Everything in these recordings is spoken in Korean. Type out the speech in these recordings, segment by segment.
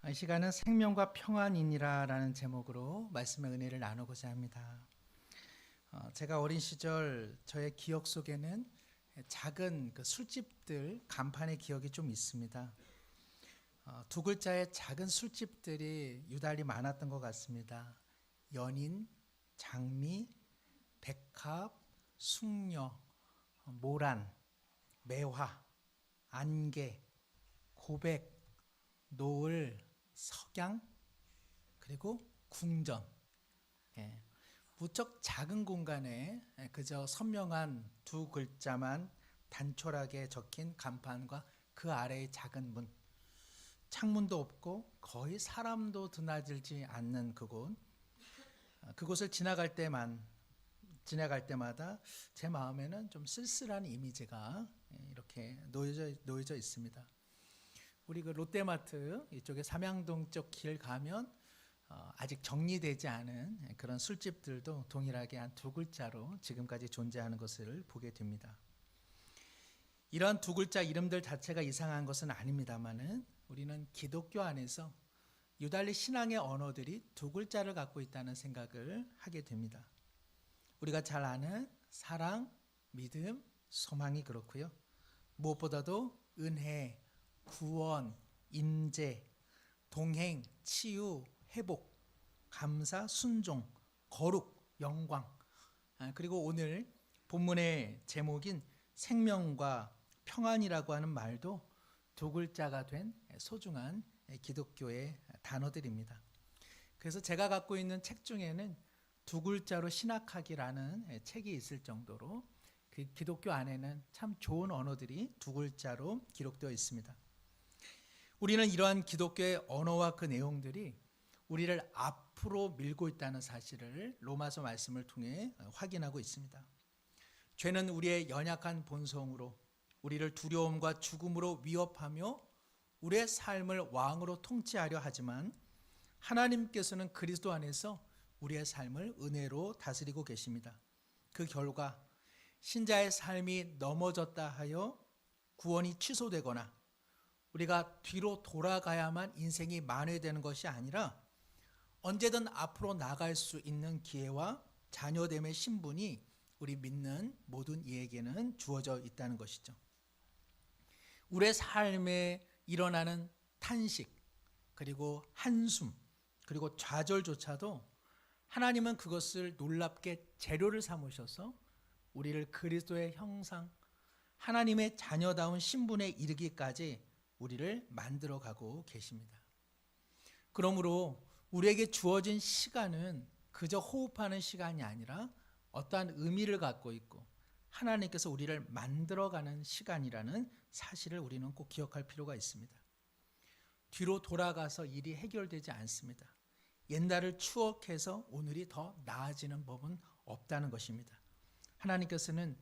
이 시간은 생명과 평안이니라라는 제목으로 말씀의 은혜를 나누고자 합니다. 제가 어린 시절 저의 기억 속에는 작은 술집들 간판의 기억이 좀 있습니다. 두 글자의 작은 술집들이 유달리 많았던 것 같습니다. 연인, 장미, 백합, 숙녀, 모란, 매화, 안개, 고백, 노을, 석양, 그리고 궁전. 예, 무척 작은 공간에 그저 선명한 두 글자만 단촐하게 적힌 간판과 그 아래의 작은 문, 창문도 없고 거의 사람도 드나들지 않는 그곳을 지나갈 때마다 제 마음에는 좀 쓸쓸한 이미지가 이렇게 놓여져 있습니다. 우리 롯데마트 이쪽에 삼양동 쪽 길 가면 아직 정리되지 않은 그런 술집들도 동일하게 한 두 글자로 지금까지 존재하는 것을 보게 됩니다. 이러한 두 글자 이름들 자체가 이상한 것은 아닙니다만은 우리는 기독교 안에서 유달리 신앙의 언어들이 두 글자를 갖고 있다는 생각을 하게 됩니다. 우리가 잘 아는 사랑, 믿음, 소망이 그렇고요. 무엇보다도 은혜, 구원, 임재, 동행, 치유, 회복, 감사, 순종, 거룩, 영광. 그리고 오늘 본문의 제목인 생명과 평안이라고 하는 말도 두 글자가 된 소중한 기독교의 단어들입니다. 그래서 제가 갖고 있는 책 중에는 두 글자로 신학학이라는 책이 있을 정도로 그 기독교 안에는 참 좋은 언어들이 두 글자로 기록되어 있습니다. 우리는 이러한 기독교의 언어와 그 내용들이 우리를 앞으로 밀고 있다는 사실을 로마서 말씀을 통해 확인하고 있습니다. 죄는 우리의 연약한 본성으로 우리를 두려움과 죽음으로 위협하며 우리의 삶을 왕으로 통치하려 하지만 하나님께서는 그리스도 안에서 우리의 삶을 은혜로 다스리고 계십니다. 그 결과 신자의 삶이 넘어졌다 하여 구원이 취소되거나 우리가 뒤로 돌아가야만 인생이 만회되는 것이 아니라 언제든 앞으로 나갈 수 있는 기회와 자녀됨의 신분이 우리 믿는 모든 이에게는 주어져 있다는 것이죠. 우리의 삶에 일어나는 탄식, 그리고 한숨, 그리고 좌절조차도 하나님은 그것을 놀랍게 재료를 삼으셔서 우리를 그리스도의 형상, 하나님의 자녀다운 신분에 이르기까지 우리를 만들어가고 계십니다. 그러므로 우리에게 주어진 시간은 그저 호흡하는 시간이 아니라 어떠한 의미를 갖고 있고 하나님께서 우리를 만들어가는 시간이라는 사실을 우리는 꼭 기억할 필요가 있습니다. 뒤로 돌아가서 일이 해결되지 않습니다. 옛날을 추억해서 오늘이 더 나아지는 법은 없다는 것입니다. 하나님께서는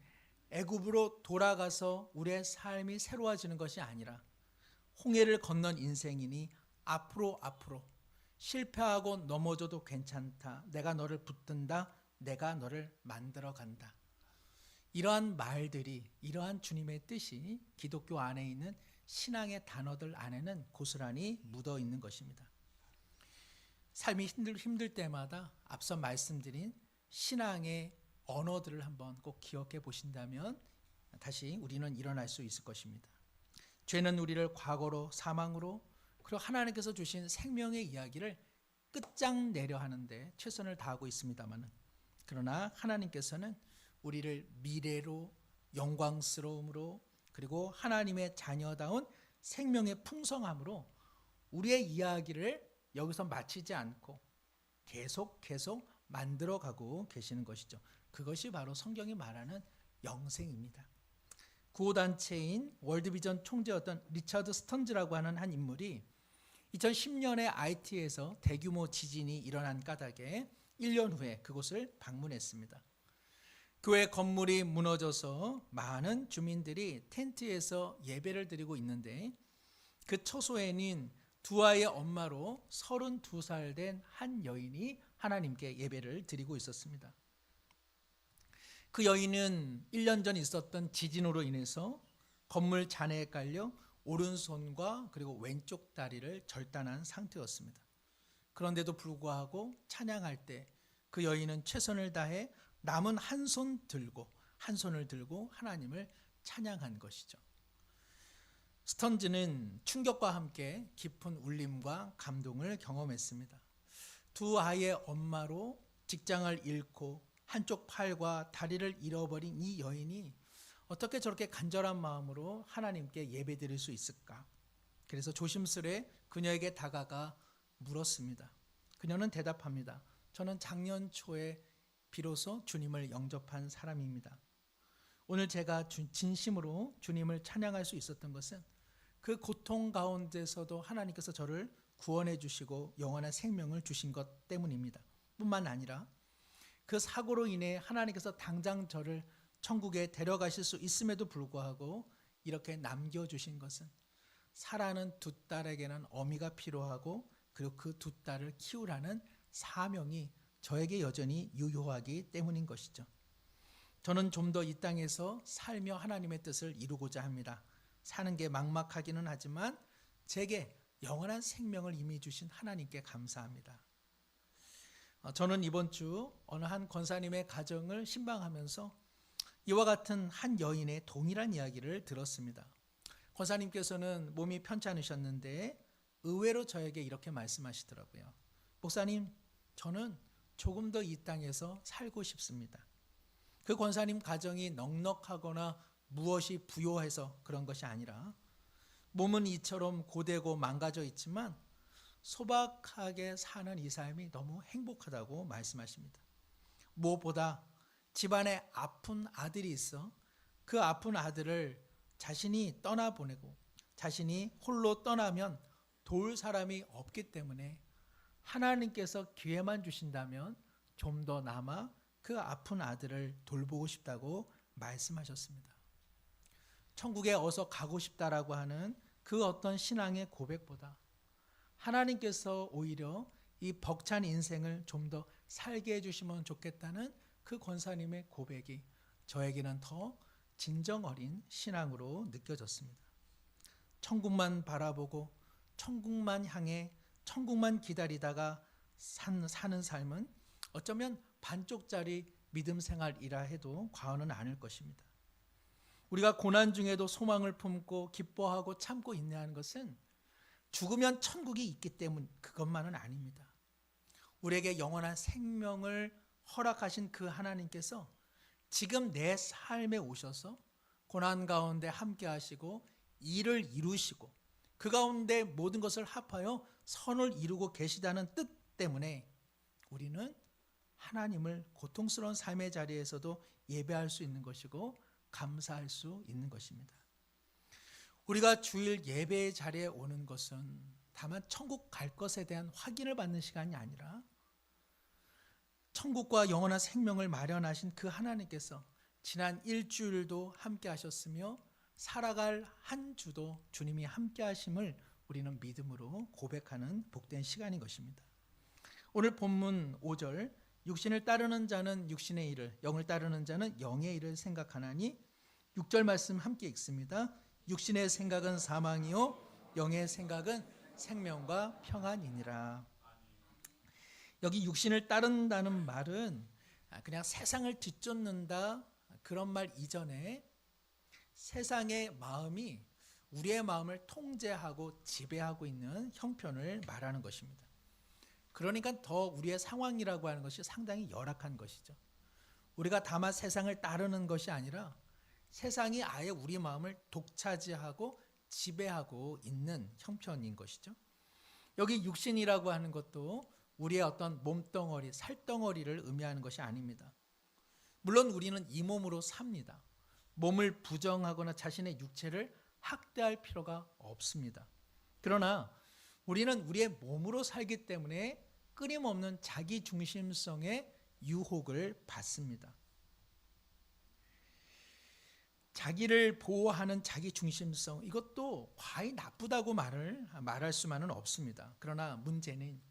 애굽으로 돌아가서 우리의 삶이 새로워지는 것이 아니라 홍해를 건넌 인생이니 앞으로 실패하고 넘어져도 괜찮다. 내가 너를 붙든다. 내가 너를 만들어 간다. 이러한 말들이, 이러한 주님의 뜻이 기독교 안에 있는 신앙의 단어들 안에는 고스란히 묻어 있는 것입니다. 삶이 힘들 때마다 앞서 말씀드린 신앙의 언어들을 한번 꼭 기억해 보신다면 다시 우리는 일어날 수 있을 것입니다. 죄는 우리를 과거로 사망으로 그리고 하나님께서 주신 생명의 이야기를 끝장내려 하는데 최선을 다하고 있습니다만 그러나 하나님께서는 우리를 미래로 영광스러움으로 그리고 하나님의 자녀다운 생명의 풍성함으로 우리의 이야기를 여기서 마치지 않고 계속 만들어가고 계시는 것이죠. 그것이 바로 성경이 말하는 영생입니다. 구호단체인 월드비전 총재였던 리처드 스턴즈라고 하는 한 인물이 2010년에 IT에서 대규모 지진이 일어난 까닭에 1년 후에 그곳을 방문했습니다. 교회 건물이 무너져서 많은 주민들이 텐트에서 예배를 드리고 있는데 그 처소에는 두 아이의 엄마로 32살 된 한 여인이 하나님께 예배를 드리고 있었습니다. 그 여인은 1년 전 있었던 지진으로 인해서 건물 잔해에 깔려 오른손과 그리고 왼쪽 다리를 절단한 상태였습니다. 그런데도 불구하고 찬양할 때 그 여인은 최선을 다해 남은 한 손을 들고 하나님을 찬양한 것이죠. 스턴즈는 충격과 함께 깊은 울림과 감동을 경험했습니다. 두 아이의 엄마로 직장을 잃고 한쪽 팔과 다리를 잃어버린 이 여인이 어떻게 저렇게 간절한 마음으로 하나님께 예배드릴 수 있을까? 그래서 조심스레 그녀에게 다가가 물었습니다. 그녀는 대답합니다. 저는 작년 초에 비로소 주님을 영접한 사람입니다. 오늘 제가 진심으로 주님을 찬양할 수 있었던 것은 그 고통 가운데서도 하나님께서 저를 구원해 주시고 영원한 생명을 주신 것 때문입니다. 뿐만 아니라 그 사고로 인해 하나님께서 당장 저를 천국에 데려가실 수 있음에도 불구하고 이렇게 남겨주신 것은 사랑하는 두 딸에게는 어미가 필요하고 그리고 그 두 딸을 키우라는 사명이 저에게 여전히 유효하기 때문인 것이죠. 저는 좀 더 이 땅에서 살며 하나님의 뜻을 이루고자 합니다. 사는 게 막막하기는 하지만 제게 영원한 생명을 이미 주신 하나님께 감사합니다. 저는 이번 주 어느 한 권사님의 가정을 신방하면서 이와 같은 한 여인의 동일한 이야기를 들었습니다. 권사님께서는 몸이 편찮으셨는데 의외로 저에게 이렇게 말씀하시더라고요. 목사님, 저는 조금 더 이 땅에서 살고 싶습니다. 그 권사님 가정이 넉넉하거나 무엇이 부요해서 그런 것이 아니라 몸은 이처럼 고되고 망가져 있지만 소박하게 사는 이 삶이 너무 행복하다고 말씀하십니다. 무엇보다 집안에 아픈 아들이 있어 그 아픈 아들을 자신이 떠나보내고 자신이 홀로 떠나면 도울 사람이 없기 때문에 하나님께서 기회만 주신다면 좀 더 남아 그 아픈 아들을 돌보고 싶다고 말씀하셨습니다. 천국에 어서 가고 싶다라고 하는 그 어떤 신앙의 고백보다 하나님께서 오히려 이 벅찬 인생을 좀 더 살게 해주시면 좋겠다는 그 권사님의 고백이 저에게는 더 진정 어린 신앙으로 느껴졌습니다. 천국만 바라보고 천국만 향해 천국만 기다리다가 사는 삶은 어쩌면 반쪽짜리 믿음 생활이라 해도 과언은 아닐 것입니다. 우리가 고난 중에도 소망을 품고 기뻐하고 참고 인내하는 것은 죽으면 천국이 있기 때문 그것만은 아닙니다. 우리에게 영원한 생명을 허락하신 그 하나님께서 지금 내 삶에 오셔서 고난 가운데 함께 하시고 일을 이루시고 그 가운데 모든 것을 합하여 선을 이루고 계시다는 뜻 때문에 우리는 하나님을 고통스러운 삶의 자리에서도 예배할 수 있는 것이고 감사할 수 있는 것입니다. 우리가 주일 예배의 자리에 오는 것은 다만 천국 갈 것에 대한 확인을 받는 시간이 아니라 천국과 영원한 생명을 마련하신 그 하나님께서 지난 일주일도 함께 하셨으며 살아갈 한 주도 주님이 함께 하심을 우리는 믿음으로 고백하는 복된 시간인 것입니다. 오늘 본문 5절 육신을 따르는 자는 육신의 일을 영을 따르는 자는 영의 일을 생각하나니 6절 말씀 함께 읽습니다. 육신의 생각은 사망이요 영의 생각은 생명과 평안이니라. 여기 육신을 따른다는 말은 그냥 세상을 뒤쫓는다 그런 말 이전에 세상의 마음이 우리의 마음을 통제하고 지배하고 있는 형편을 말하는 것입니다. 그러니까 더 우리의 상황이라고 하는 것이 상당히 열악한 것이죠. 우리가 다만 세상을 따르는 것이 아니라 세상이 아예 우리 마음을 독차지하고 지배하고 있는 형편인 것이죠. 여기 육신이라고 하는 것도 우리의 어떤 몸덩어리, 살덩어리를 의미하는 것이 아닙니다. 물론 우리는 이 몸으로 삽니다. 몸을 부정하거나 자신의 육체를 학대할 필요가 없습니다. 그러나 우리는 우리의 몸으로 살기 때문에 끊임없는 자기 중심성의 유혹을 받습니다. 자기를 보호하는 자기 중심성, 이것도 과히 나쁘다고 말할 수만은 없습니다. 그러나 문제는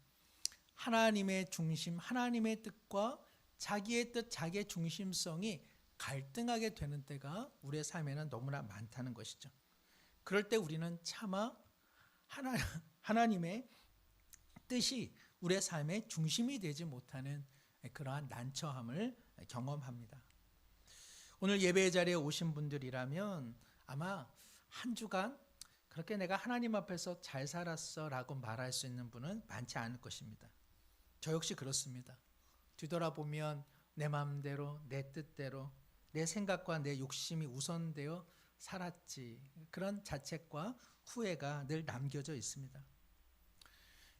하나님의 중심, 하나님의 뜻과 자기의 뜻, 자기의 중심성이 갈등하게 되는 때가 우리의 삶에는 너무나 많다는 것이죠. 그럴 때 우리는 차마 하나님의 뜻이 우리의 삶의 중심이 되지 못하는 그러한 난처함을 경험합니다. 오늘 예배 자리에 오신 분들이라면 아마 한 주간 그렇게 내가 하나님 앞에서 잘 살았어 라고 말할 수 있는 분은 많지 않을 것입니다. 저 역시 그렇습니다. 뒤돌아보면 내 마음대로, 내 뜻대로, 내 생각과 내 욕심이 우선되어 살았지, 그런 자책과 후회가 늘 남겨져 있습니다.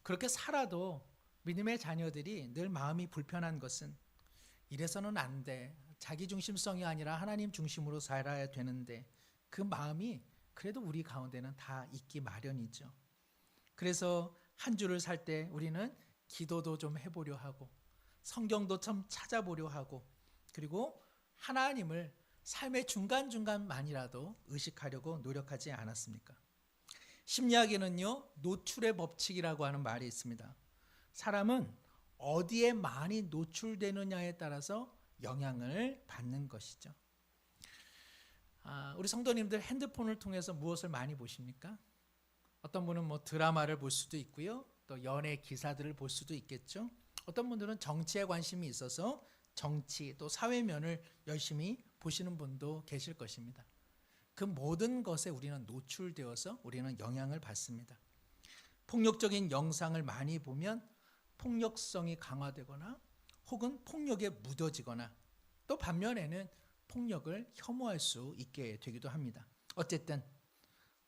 그렇게 살아도 믿음의 자녀들이 늘 마음이 불편한 것은 이래서는 안 돼, 자기 중심성이 아니라 하나님 중심으로 살아야 되는데, 그 마음이 그래도 우리 가운데는 다 있기 마련이죠. 그래서 한 주를 살 때 우리는 기도도 좀 해보려 하고, 성경도 좀 찾아보려 하고, 그리고 하나님을 삶의 중간중간만이라도 의식하려고 노력하지 않았습니까? 심리학에는요, 노출의 법칙이라고 하는 말이 있습니다. 사람은 어디에 많이 노출되느냐에 따라서 영향을 받는 것이죠. 우리 성도님들 핸드폰을 통해서 무엇을 많이 보십니까? 어떤 분은 뭐 드라마를 볼 수도 있고요, 또 연예 기사들을 볼 수도 있겠죠. 어떤 분들은 정치에 관심이 있어서 정치 또 사회면을 열심히 보시는 분도 계실 것입니다. 그 모든 것에 우리는 노출되어서 우리는 영향을 받습니다. 폭력적인 영상을 많이 보면 폭력성이 강화되거나 혹은 폭력에 묻어지거나, 또 반면에는 폭력을 혐오할 수 있게 되기도 합니다. 어쨌든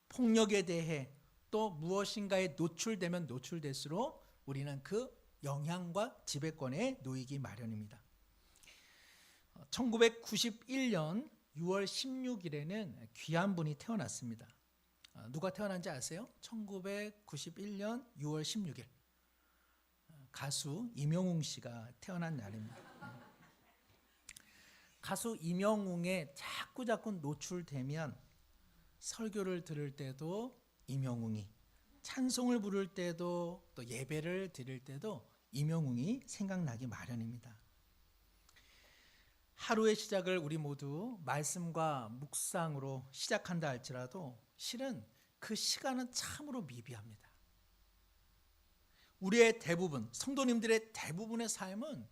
폭력에 대해 또 무엇인가에 노출되면 노출될수록 우리는 그 영향과 지배권에 놓이기 마련입니다. 1991년 6월 16일에는 귀한 분이 태어났습니다. 누가 태어난지 아세요? 1991년 6월 16일 가수 임영웅 씨가 태어난 날입니다. 가수 임영웅에 자꾸 노출되면 설교를 들을 때도 임영웅이, 찬송을 부를 때도, 또 예배를 드릴 때도 임영웅이 생각나기 마련입니다. 하루의 시작을 우리 모두 말씀과 묵상으로 시작한다 할지라도 실은 그 시간은 참으로 미비합니다. 우리의 대부분, 성도님들의 대부분의 삶은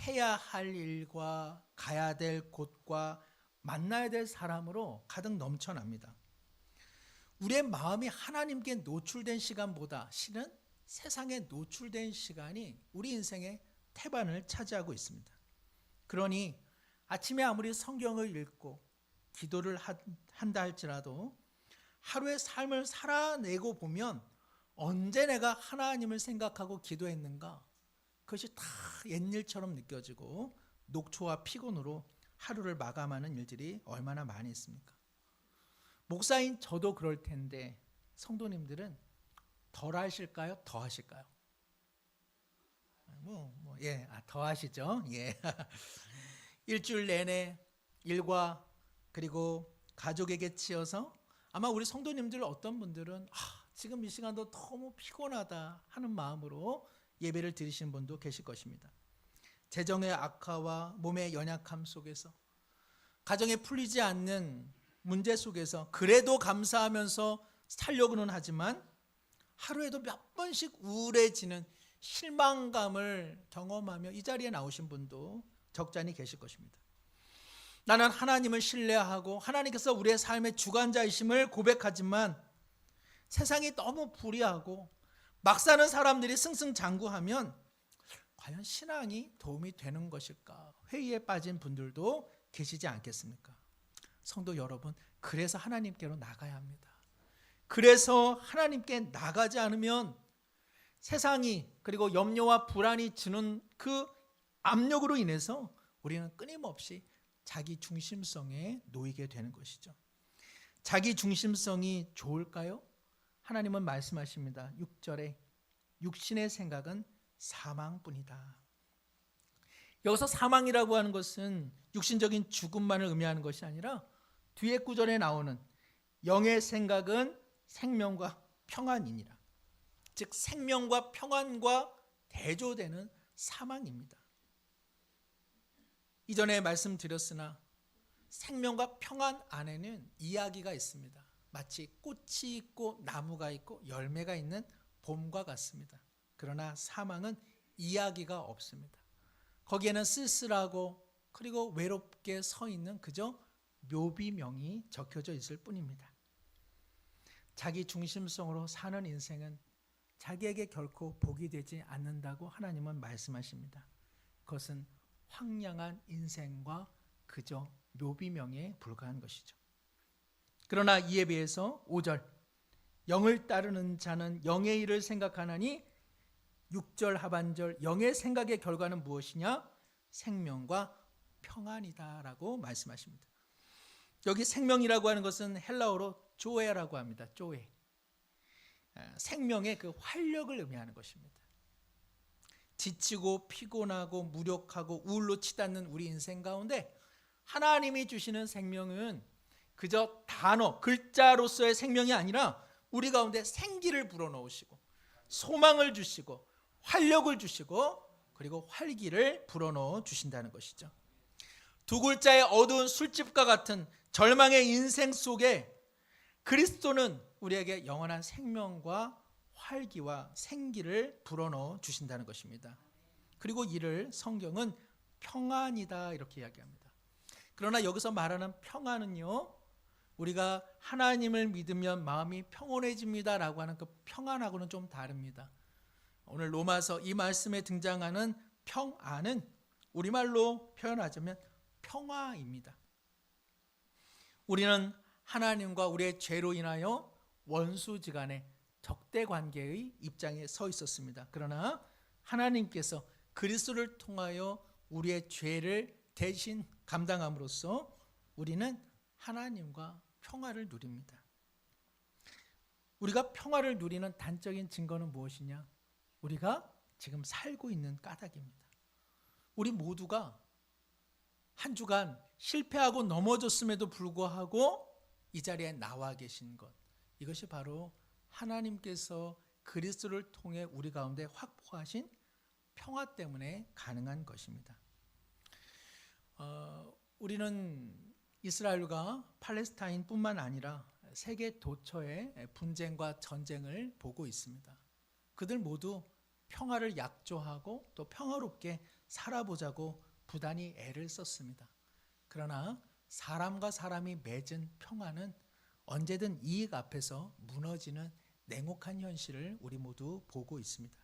해야 할 일과 가야 될 곳과 만나야 될 사람으로 가득 넘쳐납니다. 우리의 마음이 하나님께 노출된 시간보다 실은 세상에 노출된 시간이 우리 인생의 태반을 차지하고 있습니다. 그러니 아침에 아무리 성경을 읽고 기도를 한다 할지라도 하루의 삶을 살아내고 보면 언제 내가 하나님을 생각하고 기도했는가, 그것이 다 옛일처럼 느껴지고 녹초와 피곤으로 하루를 마감하는 일들이 얼마나 많이 있습니까? 목사인 저도 그럴 텐데 성도님들은 덜 하실까요? 더 하실까요? 더 하시죠. 예. 일주일 내내 일과 그리고 가족에게 치여서 아마 우리 성도님들 어떤 분들은 지금 이 시간도 너무 피곤하다 하는 마음으로 예배를 드리시는 분도 계실 것입니다. 재정의 악화와 몸의 연약함 속에서, 가정에 풀리지 않는 문제 속에서 그래도 감사하면서 살려고는 하지만 하루에도 몇 번씩 우울해지는 실망감을 경험하며 이 자리에 나오신 분도 적잖이 계실 것입니다. 나는 하나님을 신뢰하고 하나님께서 우리의 삶의 주관자이심을 고백하지만 세상이 너무 불의하고 막 사는 사람들이 승승장구하면 과연 신앙이 도움이 되는 것일까 회의에 빠진 분들도 계시지 않겠습니까? 성도 여러분, 그래서 하나님께로 나가야 합니다. 그래서 하나님께 나가지 않으면 세상이 그리고 염려와 불안이 주는 그 압력으로 인해서 우리는 끊임없이 자기 중심성에 놓이게 되는 것이죠. 자기 중심성이 좋을까요? 하나님은 말씀하십니다. 6절에 육신의 생각은 사망뿐이다. 여기서 사망이라고 하는 것은 육신적인 죽음만을 의미하는 것이 아니라 뒤에 구절에 나오는 영의 생각은 생명과 평안이니라. 즉 생명과 평안과 대조되는 사망입니다. 이전에 말씀드렸으나 생명과 평안 안에는 이야기가 있습니다. 마치 꽃이 있고 나무가 있고 열매가 있는 봄과 같습니다. 그러나 사망은 이야기가 없습니다. 거기에는 쓸쓸하고 그리고 외롭게 서 있는 그저 묘비명이 적혀져 있을 뿐입니다. 자기 중심성으로 사는 인생은 자기에게 결코 복이 되지 않는다고 하나님은 말씀하십니다. 그것은 황량한 인생과 그저 묘비명에 불과한 것이죠. 그러나 이에 비해서 5절 영을 따르는 자는 영의 일을 생각하나니 6절 하반절 영의 생각의 결과는 무엇이냐? 생명과 평안이다라고 말씀하십니다. 여기 생명이라고 하는 것은 헬라어로 조에라고 합니다. 조에. 생명의 그 활력을 의미하는 것입니다. 지치고 피곤하고 무력하고 우울로 치닫는 우리 인생 가운데 하나님이 주시는 생명은 그저 단어, 글자로서의 생명이 아니라 우리 가운데 생기를 불어넣으시고 소망을 주시고 활력을 주시고 그리고 활기를 불어넣어 주신다는 것이죠. 두 글자의 어두운 술집과 같은 절망의 인생 속에 그리스도는 우리에게 영원한 생명과 활기와 생기를 불어넣어 주신다는 것입니다. 그리고 이를 성경은 평안이다 이렇게 이야기합니다. 그러나 여기서 말하는 평안은요, 우리가 하나님을 믿으면 마음이 평온해집니다라고 하는 그 평안하고는 좀 다릅니다. 오늘 로마서 이 말씀에 등장하는 평안은 우리말로 표현하자면 평화입니다. 우리는 하나님과 우리의 죄로 인하여 원수지간의 적대 관계의 입장에 서 있었습니다. 그러나 하나님께서 그리스도를 통하여 우리의 죄를 대신 감당함으로써 우리는 하나님과 평화를 누립니다. 우리가 평화를 누리는 단적인 증거는 무엇이냐? 우리가 지금 살고 있는 까닭입니다. 우리 모두가 한 주간 실패하고 넘어졌음에도 불구하고 이 자리에 나와 계신 것, 이것이 바로 하나님께서 그리스도를 통해 우리 가운데 확보하신 평화 때문에 가능한 것입니다. 우리는 이스라엘과 팔레스타인뿐만 아니라 세계 도처의 분쟁과 전쟁을 보고 있습니다. 그들 모두 평화를 약조하고 또 평화롭게 살아보자고 부단히 애를 썼습니다. 그러나 사람과 사람이 맺은 평화는 언제든 이익 앞에서 무너지는 냉혹한 현실을 우리 모두 보고 있습니다.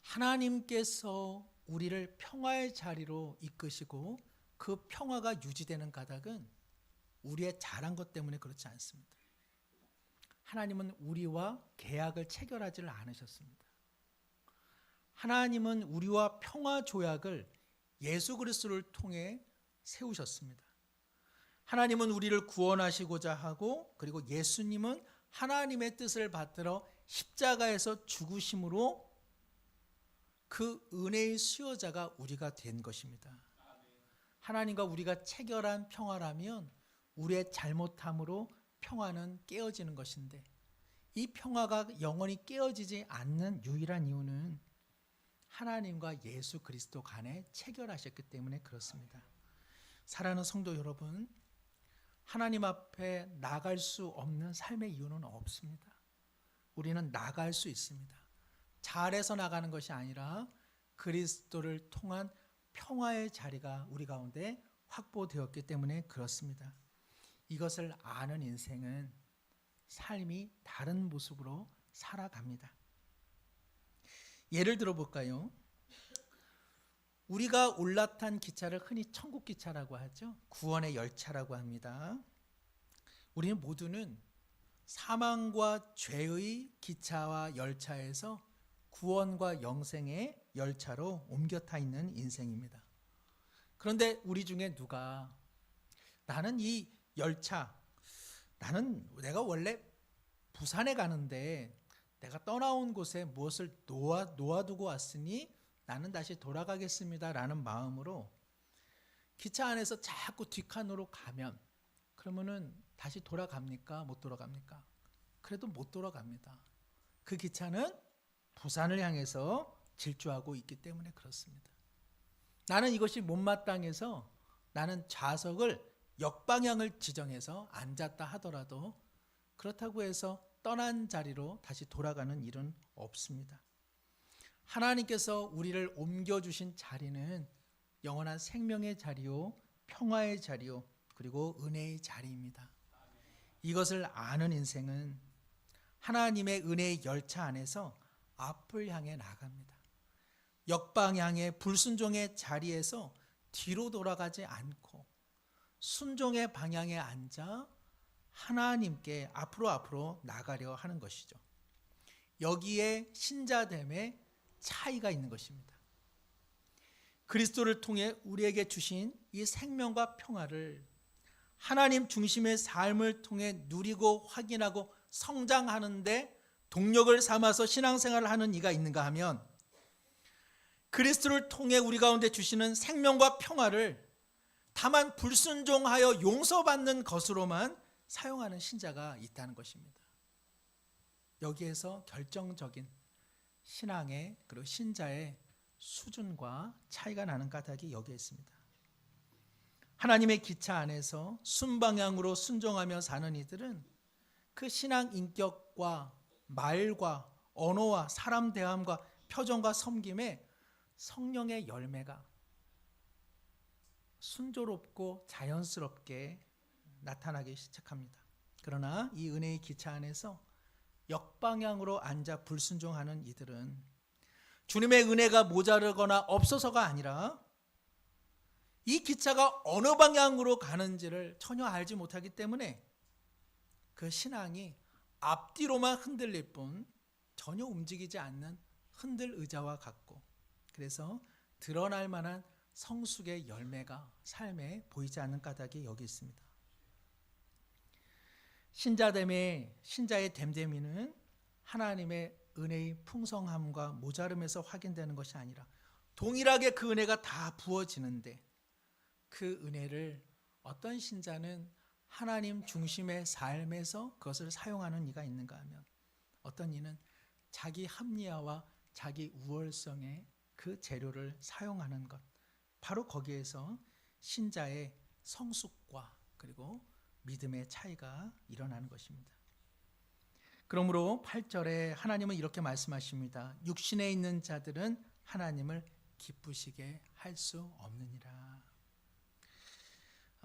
하나님께서 우리를 평화의 자리로 이끄시고 그 평화가 유지되는 까닭은 우리의 잘한 것 때문에 그렇지 않습니다. 하나님은 우리와 계약을 체결하지를 않으셨습니다. 하나님은 우리와 평화 조약을 예수 그리스도를 통해 세우셨습니다. 하나님은 우리를 구원하시고자 하고 그리고 예수님은 하나님의 뜻을 받들어 십자가에서 죽으심으로 그 은혜의 수요자가 우리가 된 것입니다. 하나님과 우리가 체결한 평화라면 우리의 잘못함으로 평화는 깨어지는 것인데 이 평화가 영원히 깨어지지 않는 유일한 이유는 하나님과 예수 그리스도 간에 체결하셨기 때문에 그렇습니다. 사랑하는 성도 여러분, 하나님 앞에 나갈 수 없는 삶의 이유는 없습니다. 우리는 나갈 수 있습니다. 잘해서 나가는 것이 아니라 그리스도를 통한 평화의 자리가 우리 가운데 확보되었기 때문에 그렇습니다. 이것을 아는 인생은 삶이 다른 모습으로 살아갑니다. 예를 들어 볼까요? 우리가 올라탄 기차를 흔히 천국 기차라고 하죠. 구원의 열차라고 합니다. 우리는 모두는 사망과 죄의 기차와 열차에서 구원과 영생의 열차로 옮겨 타 있는 인생입니다. 그런데 우리 중에 누가 나는 이 열차, 내가 원래 부산에 가는데 내가 떠나온 곳에 무엇을 놓아두고 왔으니 나는 다시 돌아가겠습니다 라는 마음으로 기차 안에서 자꾸 뒷칸으로 가면 그러면은 다시 돌아갑니까? 못 돌아갑니까? 그래도 못 돌아갑니다. 그 기차는 부산을 향해서 질주하고 있기 때문에 그렇습니다. 나는 이것이 못마땅해서 나는 좌석을 역방향을 지정해서 앉았다 하더라도 그렇다고 해서 떠난 자리로 다시 돌아가는 일은 없습니다. 하나님께서 우리를 옮겨주신 자리는 영원한 생명의 자리요, 평화의 자리요, 그리고 은혜의 자리입니다. 이것을 아는 인생은 하나님의 은혜의 열차 안에서 앞을 향해 나갑니다. 역방향의 불순종의 자리에서 뒤로 돌아가지 않고 순종의 방향에 앉아 하나님께 앞으로 나가려 하는 것이죠. 여기에 신자됨의 차이가 있는 것입니다. 그리스도를 통해 우리에게 주신 이 생명과 평화를 하나님 중심의 삶을 통해 누리고 확인하고 성장하는데 동력을 삼아서 신앙생활을 하는 이가 있는가 하면, 그리스도를 통해 우리 가운데 주시는 생명과 평화를 다만 불순종하여 용서받는 것으로만 사용하는 신자가 있다는 것입니다. 여기에서 결정적인 신앙의 그리고 신자의 수준과 차이가 나는 까닭이 여기에 있습니다. 하나님의 기차 안에서 순방향으로 순종하며 사는 이들은 그 신앙 인격과 말과 언어와 사람 대함과 표정과 섬김에 성령의 열매가 순조롭고 자연스럽게 나타나기 시작합니다. 그러나 이 은혜의 기차 안에서 역방향으로 앉아 불순종하는 이들은 주님의 은혜가 모자르거나 없어서가 아니라 이 기차가 어느 방향으로 가는지를 전혀 알지 못하기 때문에 그 신앙이 앞뒤로만 흔들릴 뿐 전혀 움직이지 않는 흔들 의자와 같고, 그래서 드러날 만한 성숙의 열매가 삶에 보이지 않는 까닭이 여기 있습니다. 신자의 됨됨이는 하나님의 은혜의 풍성함과 모자름에서 확인되는 것이 아니라 동일하게 그 은혜가 다 부어지는데, 그 은혜를 어떤 신자는 하나님 중심의 삶에서 그것을 사용하는 이가 있는가 하면, 어떤 이는 자기 합리화와 자기 우월성의 그 재료를 사용하는 것, 바로 거기에서 신자의 성숙과 그리고 믿음의 차이가 일어나는 것입니다. 그러므로 8절에 하나님은 이렇게 말씀하십니다. 육신에 있는 자들은 하나님을 기쁘시게 할 수 없느니라.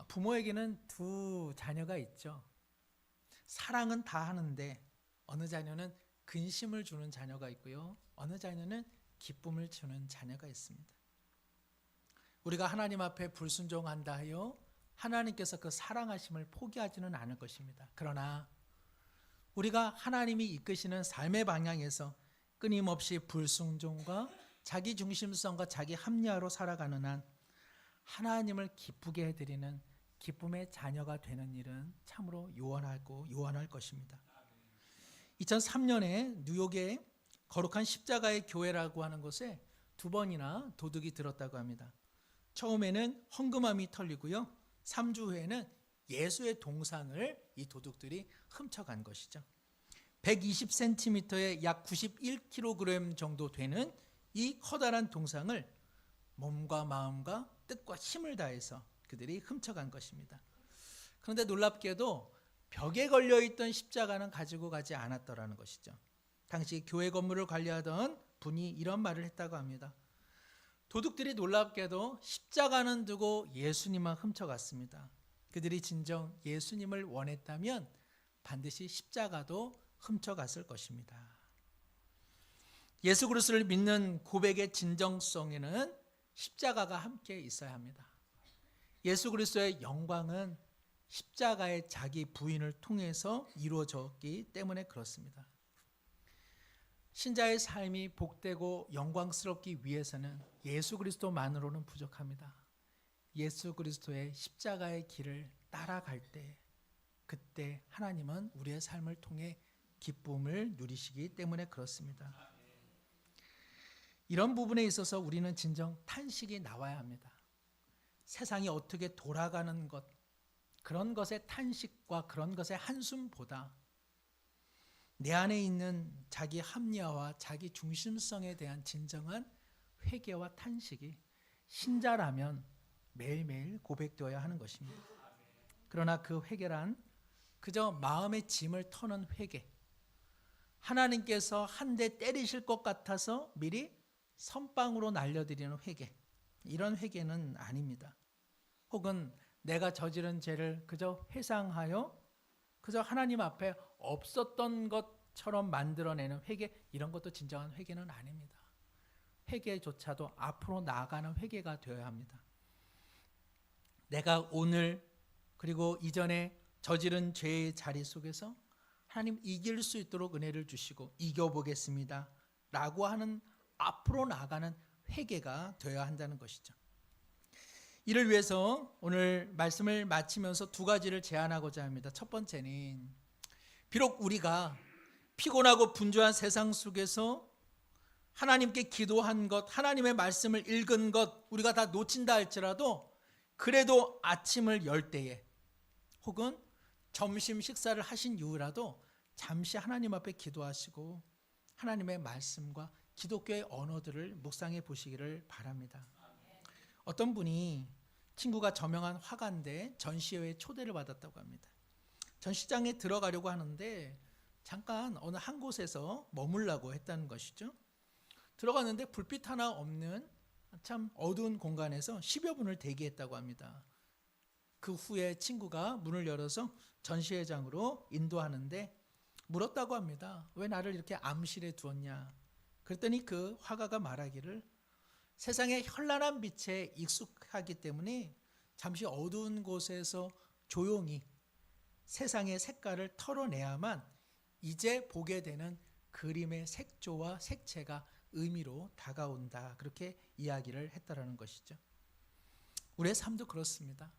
부모에게는 두 자녀가 있죠. 사랑은 다 하는데 어느 자녀는 근심을 주는 자녀가 있고요, 어느 자녀는 기쁨을 주는 자녀가 있습니다. 우리가 하나님 앞에 불순종한다 하여 하나님께서 그 사랑하심을 포기하지는 않을 것입니다. 그러나 우리가 하나님이 이끄시는 삶의 방향에서 끊임없이 불순종과 자기 중심성과 자기 합리화로 살아가는 한 하나님을 기쁘게 해드리는 기쁨의 자녀가 되는 일은 참으로 요원할 것입니다. 2003년에 뉴욕의 거룩한 십자가의 교회라고 하는 곳에 2번이나 도둑이 들었다고 합니다. 처음에는 헌금함이 털리고요, 3주 후에는 예수의 동상을 이 도둑들이 훔쳐간 것이죠. 120cm에 약 91kg 정도 되는 이 커다란 동상을 몸과 마음과 뜻과 힘을 다해서 그들이 훔쳐간 것입니다. 그런데 놀랍게도 벽에 걸려있던 십자가는 가지고 가지 않았더라는 것이죠. 당시 교회 건물을 관리하던 분이 이런 말을 했다고 합니다. 도둑들이 놀랍게도 십자가는 두고 예수님만 훔쳐갔습니다. 그들이 진정 예수님을 원했다면 반드시 십자가도 훔쳐갔을 것입니다. 예수 그리스도를 믿는 고백의 진정성에는 십자가가 함께 있어야 합니다. 예수 그리스도의 영광은 십자가의 자기 부인을 통해서 이루어졌기 때문에 그렇습니다. 신자의 삶이 복되고 영광스럽기 위해서는 예수 그리스도만으로는 부족합니다. 예수 그리스도의 십자가의 길을 따라갈 때, 그때 하나님은 우리의 삶을 통해 기쁨을 누리시기 때문에 그렇습니다. 이런 부분에 있어서 우리는 진정 탄식이 나와야 합니다. 세상이 어떻게 돌아가는 것, 그런 것의 탄식과 그런 것의 한숨보다 내 안에 있는 자기 합리화와 자기 중심성에 대한 진정한 회개와 탄식이 신자라면 매일매일 고백되어야 하는 것입니다. 그러나 그 회개란 그저 마음의 짐을 터는 회개. 하나님께서 한 대 때리실 것 같아서 미리 선빵으로 날려드리는 회개. 이런 회개는 아닙니다. 혹은 내가 저지른 죄를 그저 회상하여 그저 하나님 앞에 없었던 것처럼 만들어내는 회개, 이런 것도 진정한 회개는 아닙니다. 회개조차도 앞으로 나아가는 회개가 되어야 합니다. 내가 오늘 그리고 이전에 저지른 죄의 자리 속에서 하나님 이길 수 있도록 은혜를 주시고 이겨보겠습니다 라고 하는 앞으로 나아가는 회개가 되어야 한다는 것이죠. 이를 위해서 오늘 말씀을 마치면서 두 가지를 제안하고자 합니다. 첫 번째는 비록 우리가 피곤하고 분주한 세상 속에서 하나님께 기도한 것, 하나님의 말씀을 읽은 것 우리가 다 놓친다 할지라도 그래도 아침을 열 때에 혹은 점심 식사를 하신 이후라도 잠시 하나님 앞에 기도하시고 하나님의 말씀과 기독교의 언어들을 묵상해 보시기를 바랍니다. 어떤 분이 친구가 저명한 화가인데 전시회에 초대를 받았다고 합니다. 전시장에 들어가려고 하는데 잠깐 어느 한 곳에서 머물라고 했다는 것이죠. 들어갔는데 불빛 하나 없는 참 어두운 공간에서 10여 분을 대기했다고 합니다. 그 후에 친구가 문을 열어서 전시회장으로 인도하는데 물었다고 합니다. 왜 나를 이렇게 암실에 두었냐? 그랬더니 그 화가가 말하기를 세상의 현란한 빛에 익숙하기 때문에 잠시 어두운 곳에서 조용히 세상의 색깔을 털어내야만 이제 보게 되는 그림의 색조와 색채가 의미로 다가온다. 그렇게 이야기를 했다라는 것이죠. 우리의 삶도 그렇습니다.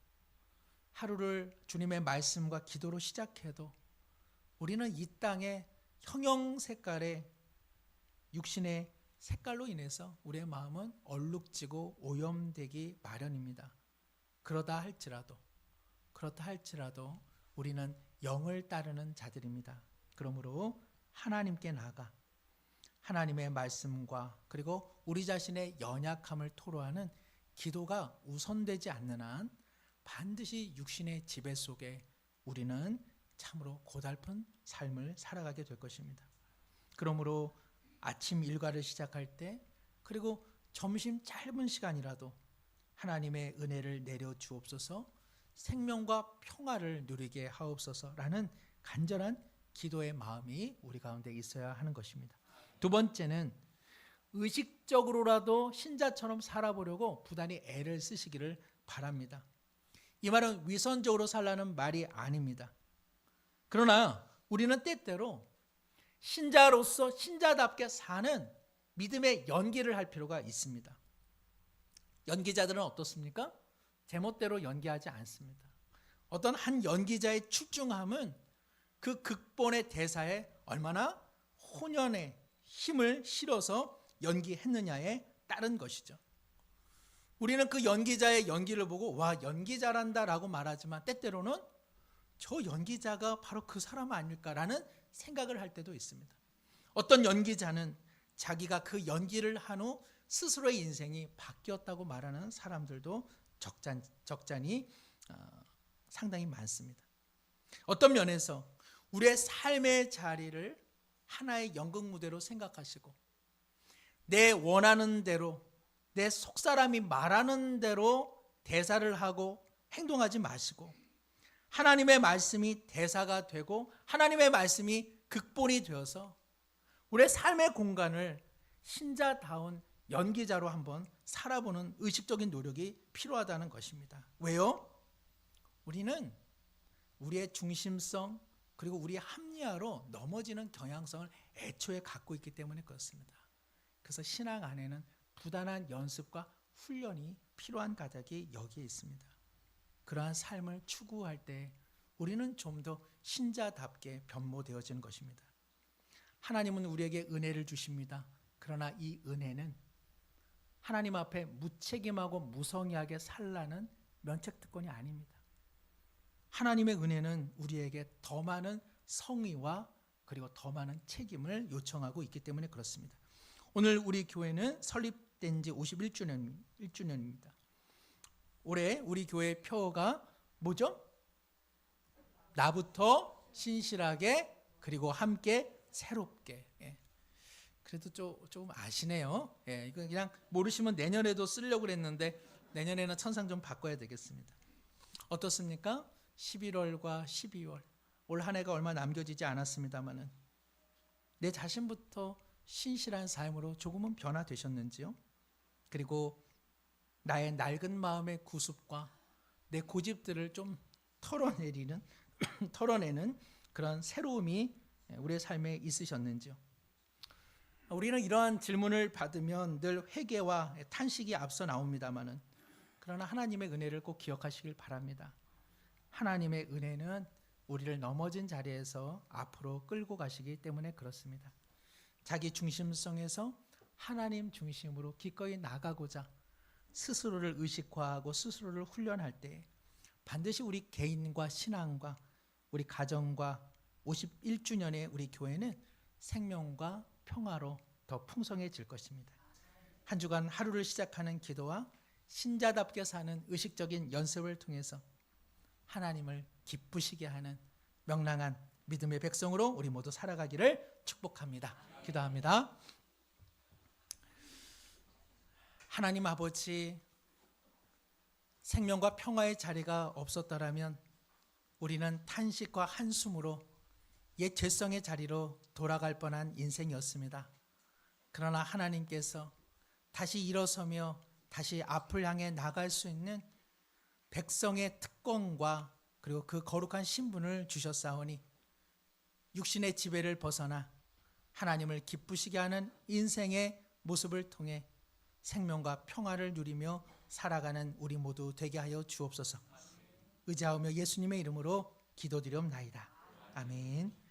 하루를 주님의 말씀과 기도로 시작해도 우리는 이 땅의 형형 색깔의 육신의 색깔로 인해서 우리의 마음은 얼룩지고 오염되기 마련입니다. 그렇다 할지라도 우리는 영을 따르는 자들입니다. 그러므로 하나님께 나아가 하나님의 말씀과 그리고 우리 자신의 연약함을 토로하는 기도가 우선되지 않는 한 반드시 육신의 지배 속에 우리는 참으로 고달픈 삶을 살아가게 될 것입니다. 그러므로 아침 일과를 시작할 때 그리고 점심 짧은 시간이라도 하나님의 은혜를 내려 주옵소서, 생명과 평화를 누리게 하옵소서라는 간절한 기도의 마음이 우리 가운데 있어야 하는 것입니다. 두 번째는 의식적으로라도 신자처럼 살아보려고 부단히 애를 쓰시기를 바랍니다. 이 말은 위선적으로 살라는 말이 아닙니다. 그러나 우리는 때때로 신자로서 신자답게 사는 믿음의 연기를 할 필요가 있습니다. 연기자들은 어떻습니까? 제멋대로 연기하지 않습니다. 어떤 한 연기자의 출중함은 그 극본의 대사에 얼마나 혼연의 힘을 실어서 연기했느냐에 따른 것이죠. 우리는 그 연기자의 연기를 보고 와, 연기 잘한다라고 말하지만 때때로는 저 연기자가 바로 그 사람 아닐까라는 생각을 할 때도 있습니다. 어떤 연기자는 자기가 그 연기를 한 후 스스로의 인생이 바뀌었다고 말하는 사람들도 적잖이 상당히 많습니다. 어떤 면에서 우리의 삶의 자리를 하나의 연극 무대로 생각하시고 내 원하는 대로 내 속사람이 말하는 대로 대사를 하고 행동하지 마시고 하나님의 말씀이 대사가 되고 하나님의 말씀이 극본이 되어서 우리의 삶의 공간을 신자다운 연기자로 한번 살아보는 의식적인 노력이 필요하다는 것입니다. 왜요? 우리는 우리의 중심성 그리고 우리의 합리화로 넘어지는 경향성을 애초에 갖고 있기 때문에 그렇습니다. 그래서 신앙 안에는 부단한 연습과 훈련이 필요한 까닭이 여기에 있습니다. 그러한 삶을 추구할 때 우리는 좀 더 신자답게 변모되어지는 것입니다. 하나님은 우리에게 은혜를 주십니다. 그러나 이 은혜는 하나님 앞에 무책임하고 무성의하게 살라는 면책특권이 아닙니다. 하나님의 은혜는 우리에게 더 많은 성의와 그리고 더 많은 책임을 요청하고 있기 때문에 그렇습니다. 오늘 우리 교회는 설립된 지 51주년입니다. 올해 우리 교회의 표어가 뭐죠? 나부터 신실하게 그리고 함께 새롭게. 그래도 좀 아시네요. 이거 그냥 모르시면 내년에도 쓰려고 그랬는데 내년에는 천상 좀 바꿔야 되겠습니다. 어떻습니까? 11월과 12월 올 한 해가 얼마 남겨지지 않았습니다만은 내 자신부터 신실한 삶으로 조금은 변화되셨는지요? 그리고 나의 낡은 마음의 구습과 내 고집들을 좀 털어내는 그런 새로움이 우리의 삶에 있으셨는지요? 우리는 이러한 질문을 받으면 늘 회개와 탄식이 앞서 나옵니다마는 그러나 하나님의 은혜를 꼭 기억하시길 바랍니다. 하나님의 은혜는 우리를 넘어진 자리에서 앞으로 끌고 가시기 때문에 그렇습니다. 자기 중심성에서 하나님 중심으로 기꺼이 나가고자 스스로를 의식화하고 스스로를 훈련할 때 반드시 우리 개인과 신앙과 우리 가정과 51주년의 우리 교회는 생명과 평화로 더 풍성해질 것입니다. 한 주간 하루를 시작하는 기도와 신자답게 사는 의식적인 연습을 통해서 하나님을 기쁘시게 하는 명랑한 믿음의 백성으로 우리 모두 살아가기를 축복합니다. 기도합니다. 하나님 아버지, 생명과 평화의 자리가 없었더라면 우리는 탄식과 한숨으로 옛 죄성의 자리로 돌아갈 뻔한 인생이었습니다. 그러나 하나님께서 다시 일어서며 다시 앞을 향해 나갈 수 있는 백성의 특권과 그리고 그 거룩한 신분을 주셨사오니 육신의 지배를 벗어나 하나님을 기쁘시게 하는 인생의 모습을 통해 생명과 평화를 누리며 살아가는 우리 모두 되게 하여 주옵소서. 의지하며 예수님의 이름으로 기도드리옵나이다. 아멘.